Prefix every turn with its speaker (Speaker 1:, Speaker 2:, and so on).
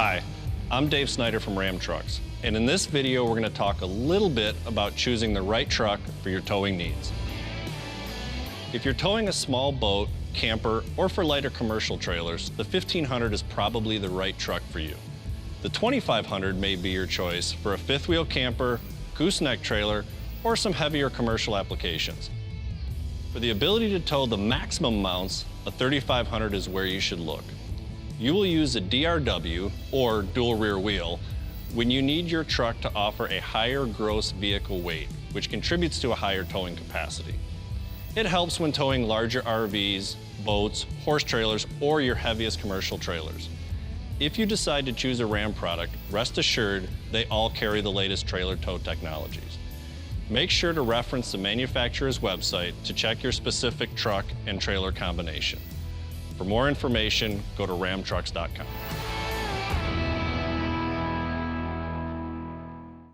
Speaker 1: Hi, I'm Dave Snyder from Ram Trucks, and in this video we're going to talk a little bit about choosing the right truck for your towing needs. If you're towing a small boat, camper, or for lighter commercial trailers, the 1500 is probably the right truck for you. The 2500 may be your choice for a fifth wheel camper, gooseneck trailer, or some heavier commercial applications. For the ability to tow the maximum mounts, a 3500 is where you should look. You will use a DRW, or dual rear wheel, when you need your truck to offer a higher gross vehicle weight, which contributes to a higher towing capacity. It helps when towing larger RVs, boats, horse trailers, or your heaviest commercial trailers. If you decide to choose a Ram product, rest assured they all carry the latest trailer tow technologies. Make sure to reference the manufacturer's website to check your specific truck and trailer combination. For more information, go to ramtrucks.com.